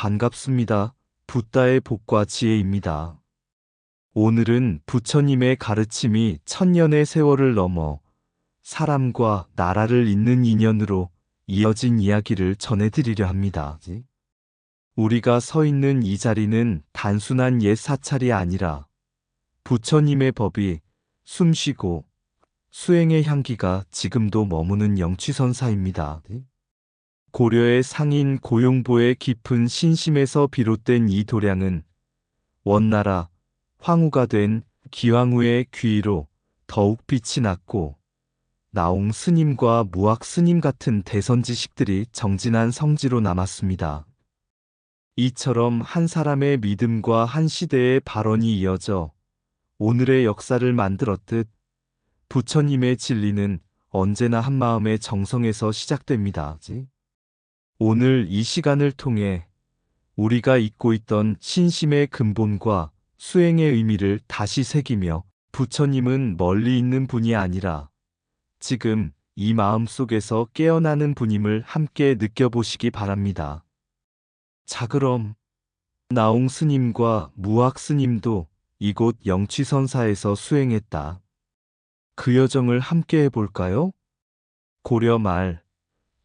반갑습니다. 붓다의 복과 지혜입니다. 오늘은 부처님의 가르침이 천년의 세월을 넘어 사람과 나라를 잇는 인연으로 이어진 이야기를 전해드리려 합니다. 우리가 서 있는 이 자리는 단순한 옛 사찰이 아니라 부처님의 법이 숨쉬고 수행의 향기가 지금도 머무는 영취선사입니다. 고려의 상인 고용보의 깊은 신심에서 비롯된 이 도량은 원나라 황후가 된 기왕후의 귀의로 더욱 빛이 났고, 나옹 스님과 무학 스님 같은 대선지식들이 정진한 성지로 남았습니다. 이처럼 한 사람의 믿음과 한 시대의 발언이 이어져 오늘의 역사를 만들었듯, 부처님의 진리는 언제나 한 마음의 정성에서 시작됩니다. 오늘 이 시간을 통해 우리가 잊고 있던 신심의 근본과 수행의 의미를 다시 새기며, 부처님은 멀리 있는 분이 아니라 지금 이 마음 속에서 깨어나는 분임을 함께 느껴보시기 바랍니다. 자, 그럼 나옹 스님과 무학 스님도 이곳 영취선사에서 수행했다. 그 여정을 함께 해볼까요? 고려 말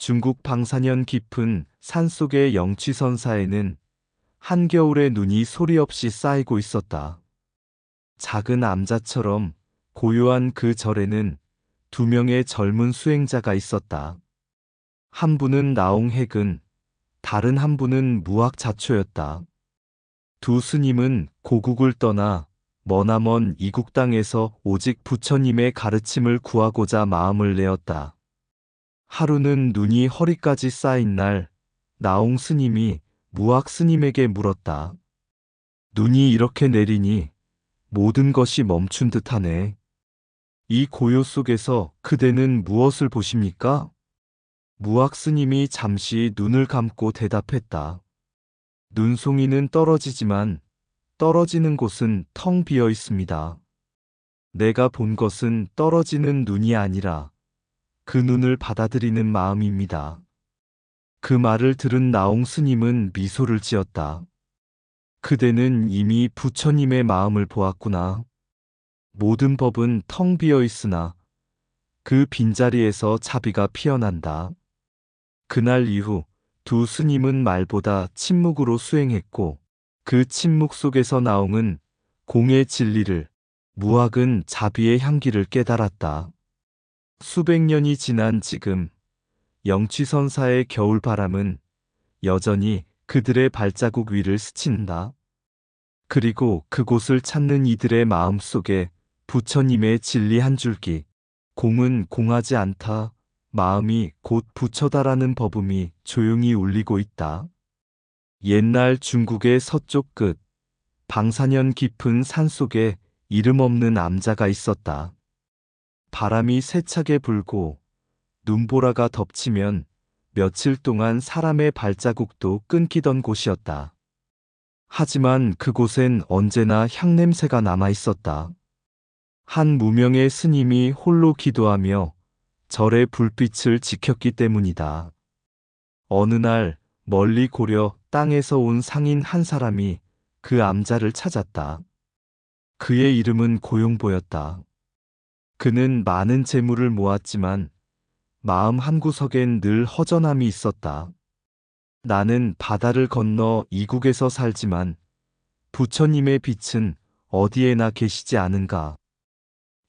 중국 방사년 깊은 산속의 영취선사에는 한겨울의 눈이 소리 없이 쌓이고 있었다. 작은 암자처럼 고요한 그 절에는 두 명의 젊은 수행자가 있었다. 한 분은 나옹핵은, 다른 한 분은 무학자초였다. 두 스님은 고국을 떠나 머나먼 이국 땅에서 오직 부처님의 가르침을 구하고자 마음을 내었다. 하루는 눈이 허리까지 쌓인 날, 나옹 스님이 무학 스님에게 물었다. 눈이 이렇게 내리니 모든 것이 멈춘 듯하네. 이 고요 속에서 그대는 무엇을 보십니까? 무학 스님이 잠시 눈을 감고 대답했다. 눈송이는 떨어지지만 떨어지는 곳은 텅 비어 있습니다. 내가 본 것은 떨어지는 눈이 아니라 그 눈을 받아들이는 마음입니다. 그 말을 들은 나옹 스님은 미소를 지었다. 그대는 이미 부처님의 마음을 보았구나. 모든 법은 텅 비어 있으나 그 빈자리에서 자비가 피어난다. 그날 이후 두 스님은 말보다 침묵으로 수행했고, 그 침묵 속에서 나옹은 공의 진리를, 무학은 자비의 향기를 깨달았다. 수백 년이 지난 지금, 영취선사의 겨울바람은 여전히 그들의 발자국 위를 스친다. 그리고 그곳을 찾는 이들의 마음 속에 부처님의 진리 한 줄기, 공은 공하지 않다, 마음이 곧 부처다라는 법음이 조용히 울리고 있다. 옛날 중국의 서쪽 끝, 방사년 깊은 산속에 이름 없는 암자가 있었다. 바람이 세차게 불고 눈보라가 덮치면 며칠 동안 사람의 발자국도 끊기던 곳이었다. 하지만 그곳엔 언제나 향냄새가 남아 있었다. 한 무명의 스님이 홀로 기도하며 절의 불빛을 지켰기 때문이다. 어느 날 멀리 고려 땅에서 온 상인 한 사람이 그 암자를 찾았다. 그의 이름은 고용보였다. 그는 많은 재물을 모았지만 마음 한구석엔 늘 허전함이 있었다. 나는 바다를 건너 이국에서 살지만 부처님의 빛은 어디에나 계시지 않은가.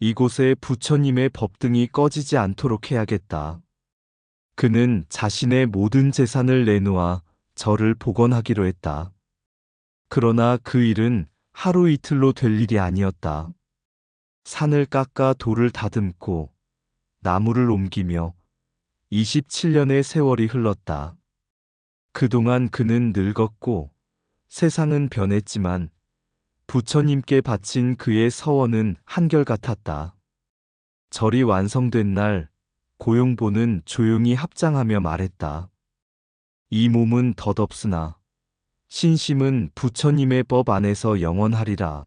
이곳에 부처님의 법등이 꺼지지 않도록 해야겠다. 그는 자신의 모든 재산을 내놓아 절을 복원하기로 했다. 그러나 그 일은 하루 이틀로 될 일이 아니었다. 산을 깎아 돌을 다듬고 나무를 옮기며 27년의 세월이 흘렀다. 그동안 그는 늙었고 세상은 변했지만 부처님께 바친 그의 서원은 한결같았다. 절이 완성된 날, 고용보는 조용히 합장하며 말했다. 이 몸은 덧없으나 신심은 부처님의 법 안에서 영원하리라.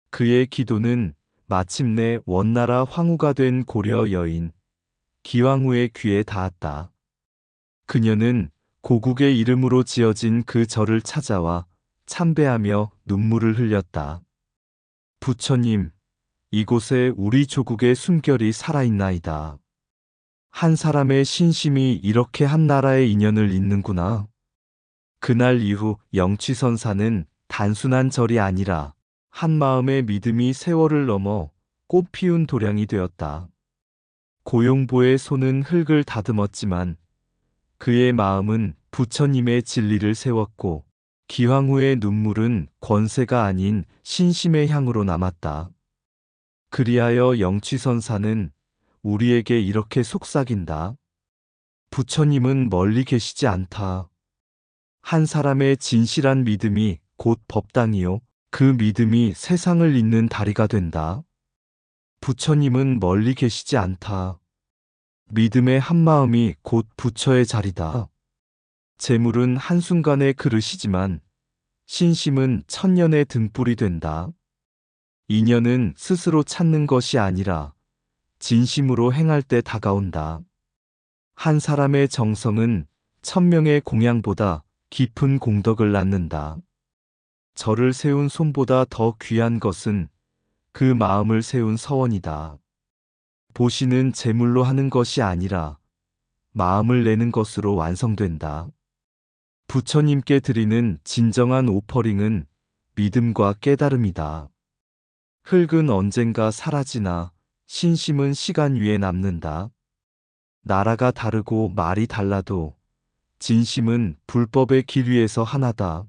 그의 기도는 마침내 원나라 황후가 된 고려 여인 기왕후의 귀에 닿았다. 그녀는 고국의 이름으로 지어진 그 절을 찾아와 참배하며 눈물을 흘렸다. 부처님, 이곳에 우리 조국의 숨결이 살아있나이다. 한 사람의 신심이 이렇게 한 나라의 인연을 잇는구나. 그날 이후 영취선사는 단순한 절이 아니라 한 마음의 믿음이 세월을 넘어 꽃 피운 도량이 되었다. 고용보의 손은 흙을 다듬었지만 그의 마음은 부처님의 진리를 세웠고 기황후의 눈물은 권세가 아닌 신심의 향으로 남았다. 그리하여 영취선사는 우리에게 이렇게 속삭인다. 부처님은 멀리 계시지 않다. 한 사람의 진실한 믿음이 곧 법당이요. 그 믿음이 세상을 잇는 다리가 된다. 부처님은 멀리 계시지 않다. 믿음의 한마음이 곧 부처의 자리다. 재물은 한순간의 그릇이지만 신심은 천년의 등불이 된다. 인연은 스스로 찾는 것이 아니라 진심으로 행할 때 다가온다. 한 사람의 정성은 천명의 공양보다 깊은 공덕을 낳는다. 절을 세운 손보다 더 귀한 것은 그 마음을 세운 서원이다. 보시는 제물로 하는 것이 아니라 마음을 내는 것으로 완성된다. 부처님께 드리는 진정한 오퍼링은 믿음과 깨달음이다. 흙은 언젠가 사라지나 신심은 시간 위에 남는다. 나라가 다르고 말이 달라도 진심은 불법의 길 위에서 하나다.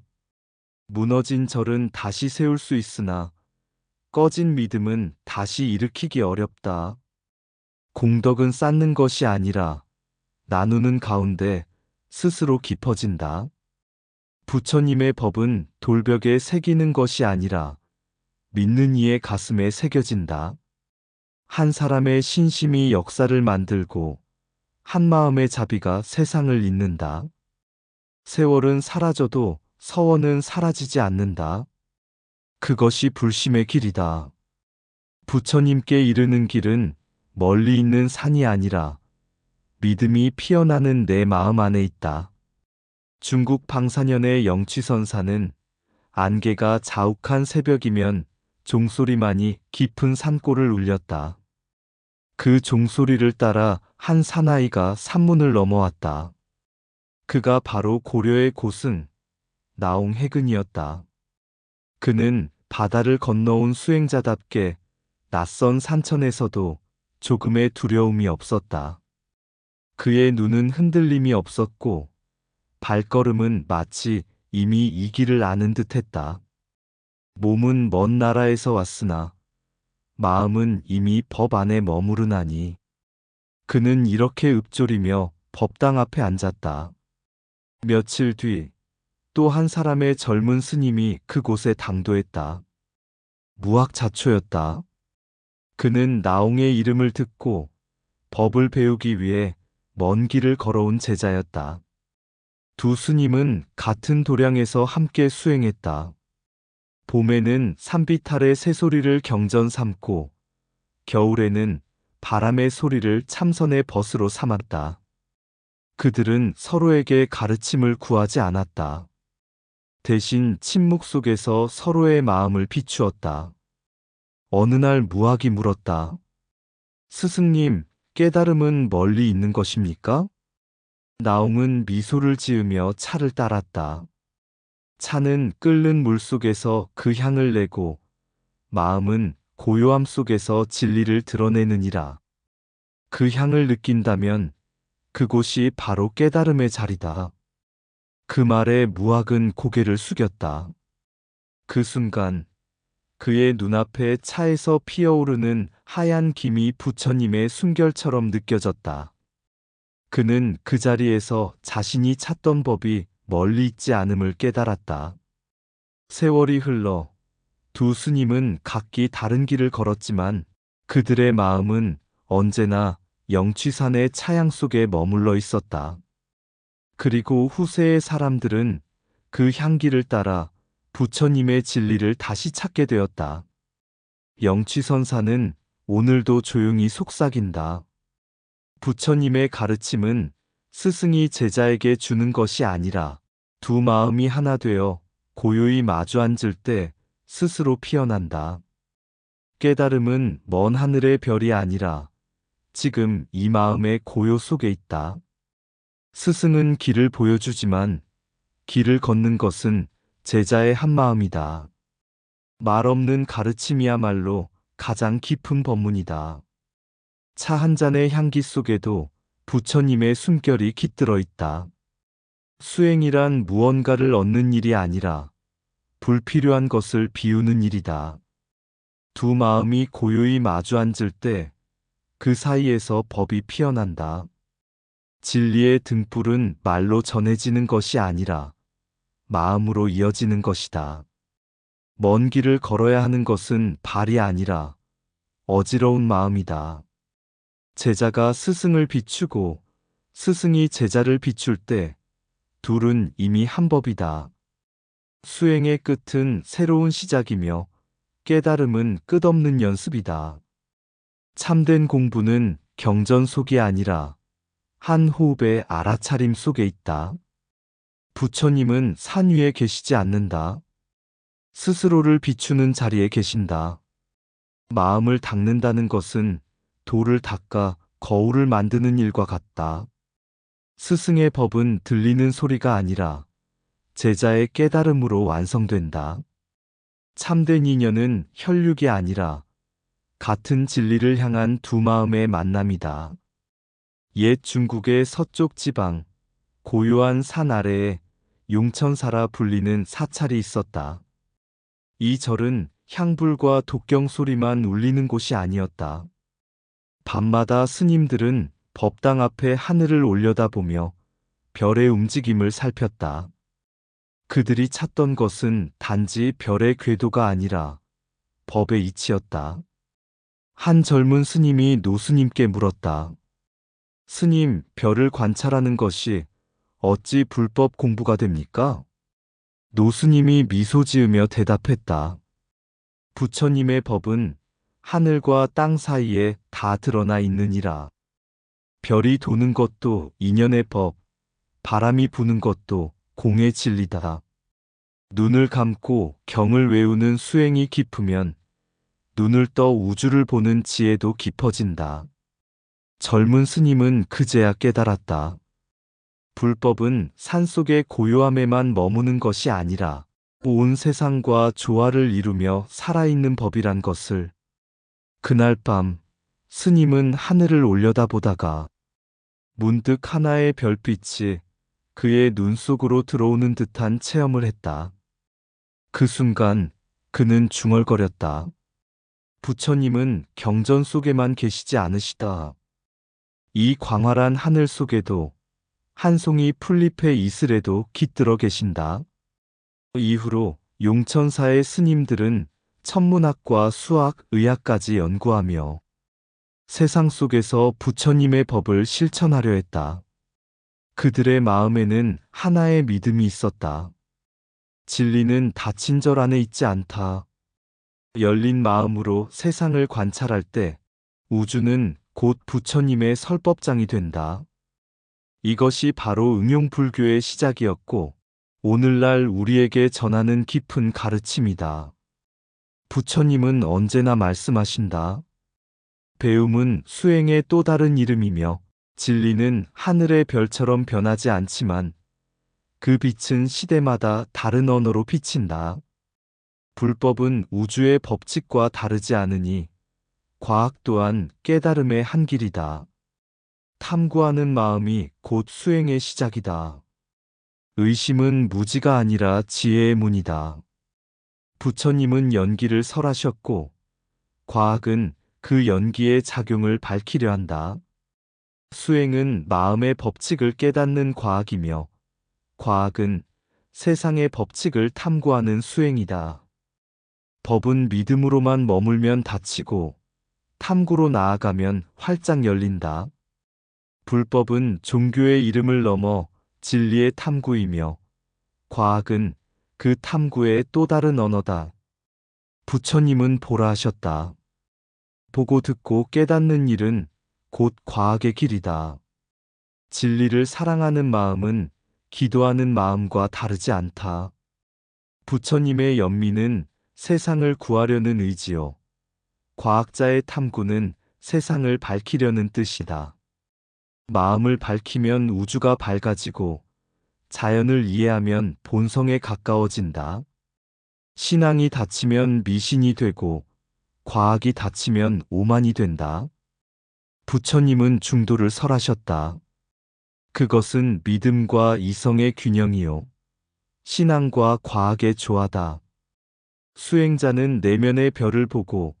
무너진 절은 다시 세울 수 있으나 꺼진 믿음은 다시 일으키기 어렵다. 공덕은 쌓는 것이 아니라 나누는 가운데 스스로 깊어진다. 부처님의 법은 돌벽에 새기는 것이 아니라 믿는 이의 가슴에 새겨진다. 한 사람의 신심이 역사를 만들고 한 마음의 자비가 세상을 잇는다. 세월은 사라져도 서원은 사라지지 않는다. 그것이 불심의 길이다. 부처님께 이르는 길은 멀리 있는 산이 아니라 믿음이 피어나는 내 마음 안에 있다. 중국 방사년의 영취선사는 안개가 자욱한 새벽이면 종소리만이 깊은 산골을 울렸다. 그 종소리를 따라 한 사나이가 산문을 넘어왔다. 그가 바로 고려의 고승, 나옹해근이었다. 그는 바다를 건너온 수행자답게 낯선 산천에서도 조금의 두려움이 없었다. 그의 눈은 흔들림이 없었고 발걸음은 마치 이미 이 길을 아는 듯했다. 몸은 먼 나라에서 왔으나 마음은 이미 법 안에 머무르나니 그는 이렇게 읊조리며 법당 앞에 앉았다. 며칠 뒤 또 한 사람의 젊은 스님이 그곳에 당도했다. 무학자초였다. 그는 나옹의 이름을 듣고 법을 배우기 위해 먼 길을 걸어온 제자였다. 두 스님은 같은 도량에서 함께 수행했다. 봄에는 산빛 아래 새소리를 경전 삼고 겨울에는 바람의 소리를 참선의 벗으로 삼았다. 그들은 서로에게 가르침을 구하지 않았다. 대신 침묵 속에서 서로의 마음을 비추었다. 어느 날 무학이 물었다. 스승님, 깨달음은 멀리 있는 것입니까? 나옹은 미소를 지으며 차를 따랐다. 차는 끓는 물 속에서 그 향을 내고 마음은 고요함 속에서 진리를 드러내느니라. 그 향을 느낀다면 그곳이 바로 깨달음의 자리다. 그 말에 무학은 고개를 숙였다. 그 순간 그의 눈앞에 차에서 피어오르는 하얀 김이 부처님의 숨결처럼 느껴졌다. 그는 그 자리에서 자신이 찾던 법이 멀리 있지 않음을 깨달았다. 세월이 흘러 두 스님은 각기 다른 길을 걸었지만 그들의 마음은 언제나 영취산의 차양 속에 머물러 있었다. 그리고 후세의 사람들은 그 향기를 따라 부처님의 진리를 다시 찾게 되었다. 영취선사는 오늘도 조용히 속삭인다. 부처님의 가르침은 스승이 제자에게 주는 것이 아니라 두 마음이 하나 되어 고요히 마주 앉을 때 스스로 피어난다. 깨달음은 먼 하늘의 별이 아니라 지금 이 마음의 고요 속에 있다. 스승은 길을 보여주지만 길을 걷는 것은 제자의 한마음이다. 말 없는 가르침이야말로 가장 깊은 법문이다. 차 한 잔의 향기 속에도 부처님의 숨결이 깃들어 있다. 수행이란 무언가를 얻는 일이 아니라 불필요한 것을 비우는 일이다. 두 마음이 고요히 마주 앉을 때 그 사이에서 법이 피어난다. 진리의 등불은 말로 전해지는 것이 아니라 마음으로 이어지는 것이다. 먼 길을 걸어야 하는 것은 발이 아니라 어지러운 마음이다. 제자가 스승을 비추고 스승이 제자를 비출 때 둘은 이미 한 법이다. 수행의 끝은 새로운 시작이며 깨달음은 끝없는 연습이다. 참된 공부는 경전 속이 아니라 한 호흡의 알아차림 속에 있다. 부처님은 산 위에 계시지 않는다. 스스로를 비추는 자리에 계신다. 마음을 닦는다는 것은 돌을 닦아 거울을 만드는 일과 같다. 스승의 법은 들리는 소리가 아니라 제자의 깨달음으로 완성된다. 참된 인연은 혈육이 아니라 같은 진리를 향한 두 마음의 만남이다. 옛 중국의 서쪽 지방, 고요한 산 아래에 용천사라 불리는 사찰이 있었다. 이 절은 향불과 독경 소리만 울리는 곳이 아니었다. 밤마다 스님들은 법당 앞에 하늘을 올려다보며 별의 움직임을 살폈다. 그들이 찾던 것은 단지 별의 궤도가 아니라 법의 이치였다. 한 젊은 스님이 노스님께 물었다. 스님, 별을 관찰하는 것이 어찌 불법 공부가 됩니까? 노스님이 미소 지으며 대답했다. 부처님의 법은 하늘과 땅 사이에 다 드러나 있느니라. 별이 도는 것도 인연의 법, 바람이 부는 것도 공의 진리다. 눈을 감고 경을 외우는 수행이 깊으면 눈을 떠 우주를 보는 지혜도 깊어진다. 젊은 스님은 그제야 깨달았다. 불법은 산속의 고요함에만 머무는 것이 아니라 온 세상과 조화를 이루며 살아있는 법이란 것을. 그날 밤 스님은 하늘을 올려다보다가 문득 하나의 별빛이 그의 눈 속으로 들어오는 듯한 체험을 했다. 그 순간 그는 중얼거렸다. 부처님은 경전 속에만 계시지 않으시다. 이 광활한 하늘 속에도 한 송이 풀잎의 이슬에도 깃들어 계신다. 이후로 용천사의 스님들은 천문학과 수학, 의학까지 연구하며 세상 속에서 부처님의 법을 실천하려 했다. 그들의 마음에는 하나의 믿음이 있었다. 진리는 닫힌 절 안에 있지 않다. 열린 마음으로 세상을 관찰할 때 우주는 곧 부처님의 설법장이 된다. 이것이 바로 응용불교의 시작이었고 오늘날 우리에게 전하는 깊은 가르침이다. 부처님은 언제나 말씀하신다. 배움은 수행의 또 다른 이름이며 진리는 하늘의 별처럼 변하지 않지만 그 빛은 시대마다 다른 언어로 비친다. 불법은 우주의 법칙과 다르지 않으니 과학 또한 깨달음의 한 길이다. 탐구하는 마음이 곧 수행의 시작이다. 의심은 무지가 아니라 지혜의 문이다. 부처님은 연기를 설하셨고 과학은 그 연기의 작용을 밝히려 한다. 수행은 마음의 법칙을 깨닫는 과학이며 과학은 세상의 법칙을 탐구하는 수행이다. 법은 믿음으로만 머물면 닫히고 탐구로 나아가면 활짝 열린다. 불법은 종교의 이름을 넘어 진리의 탐구이며 과학은 그 탐구의 또 다른 언어다. 부처님은 보라 하셨다. 보고 듣고 깨닫는 일은 곧 과학의 길이다. 진리를 사랑하는 마음은 기도하는 마음과 다르지 않다. 부처님의 연민은 세상을 구하려는 의지요. 과학자의 탐구는 세상을 밝히려는 뜻이다. 마음을 밝히면 우주가 밝아지고 자연을 이해하면 본성에 가까워진다. 신앙이 닫히면 미신이 되고 과학이 닫히면 오만이 된다. 부처님은 중도를 설하셨다. 그것은 믿음과 이성의 균형이요. 신앙과 과학의 조화다. 수행자는 내면의 별을 보고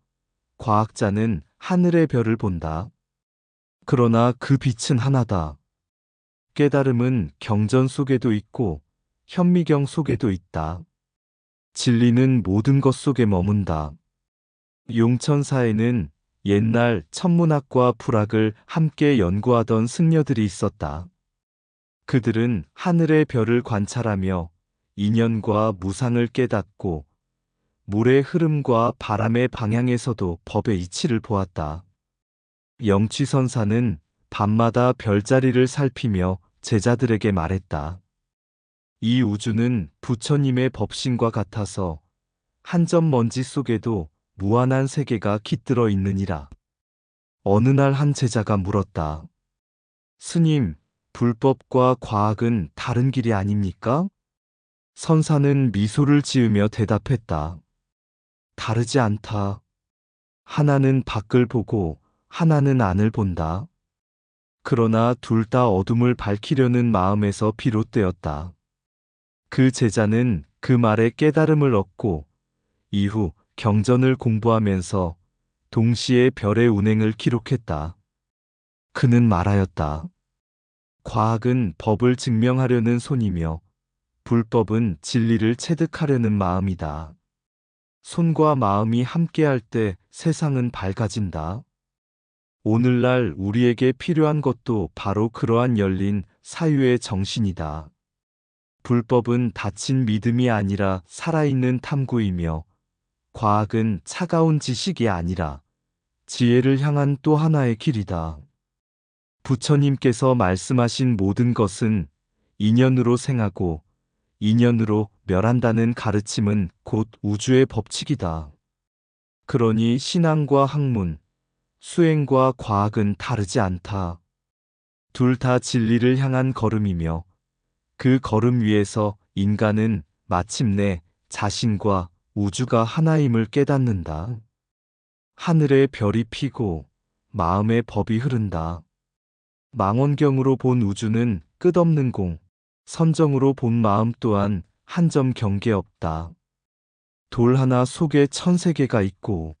과학자는 하늘의 별을 본다. 그러나 그 빛은 하나다. 깨달음은 경전 속에도 있고 현미경 속에도 있다. 진리는 모든 것 속에 머문다. 용천사에는 옛날 천문학과 불학을 함께 연구하던 승려들이 있었다. 그들은 하늘의 별을 관찰하며 인연과 무상을 깨닫고 물의 흐름과 바람의 방향에서도 법의 이치를 보았다. 영취선사는 밤마다 별자리를 살피며 제자들에게 말했다. 이 우주는 부처님의 법신과 같아서 한 점 먼지 속에도 무한한 세계가 깃들어 있느니라. 어느 날 한 제자가 물었다. 스님, 불법과 과학은 다른 길이 아닙니까? 선사는 미소를 지으며 대답했다. 다르지 않다. 하나는 밖을 보고 하나는 안을 본다. 그러나 둘 다 어둠을 밝히려는 마음에서 비롯되었다. 그 제자는 그 말에 깨달음을 얻고 이후 경전을 공부하면서 동시에 별의 운행을 기록했다. 그는 말하였다. 과학은 법을 증명하려는 손이며 불법은 진리를 체득하려는 마음이다. 손과 마음이 함께할 때 세상은 밝아진다. 오늘날 우리에게 필요한 것도 바로 그러한 열린 사유의 정신이다. 불법은 닫힌 믿음이 아니라 살아있는 탐구이며 과학은 차가운 지식이 아니라 지혜를 향한 또 하나의 길이다. 부처님께서 말씀하신 모든 것은 인연으로 생하고 인연으로 멸한다는 가르침은 곧 우주의 법칙이다. 그러니 신앙과 학문, 수행과 과학은 다르지 않다. 둘 다 진리를 향한 걸음이며 그 걸음 위에서 인간은 마침내 자신과 우주가 하나임을 깨닫는다. 하늘의 별이 피고 마음의 법이 흐른다. 망원경으로 본 우주는 끝없는 공, 선정으로 본 마음 또한 한 점 경계 없다. 돌 하나 속에 천세계가 있고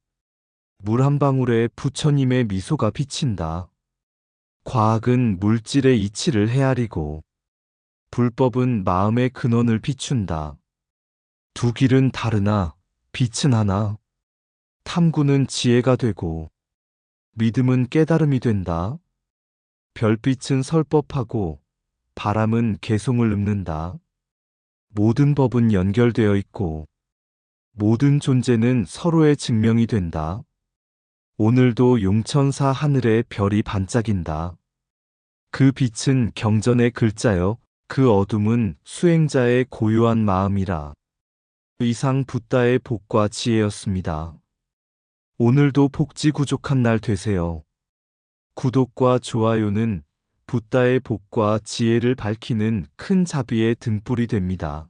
물 한 방울에 부처님의 미소가 비친다. 과학은 물질의 이치를 헤아리고 불법은 마음의 근원을 비춘다. 두 길은 다르나 빛은 하나. 탐구는 지혜가 되고 믿음은 깨달음이 된다. 별빛은 설법하고 바람은 개송을 읊는다. 모든 법은 연결되어 있고 모든 존재는 서로의 증명이 된다. 오늘도 용천사 하늘에 별이 반짝인다. 그 빛은 경전의 글자여 그 어둠은 수행자의 고요한 마음이라. 이상 붓다의 복과 지혜였습니다. 오늘도 복지 구족한 날 되세요. 구독과 좋아요는 붓다의 복과 지혜를 밝히는 큰 자비의 등불이 됩니다.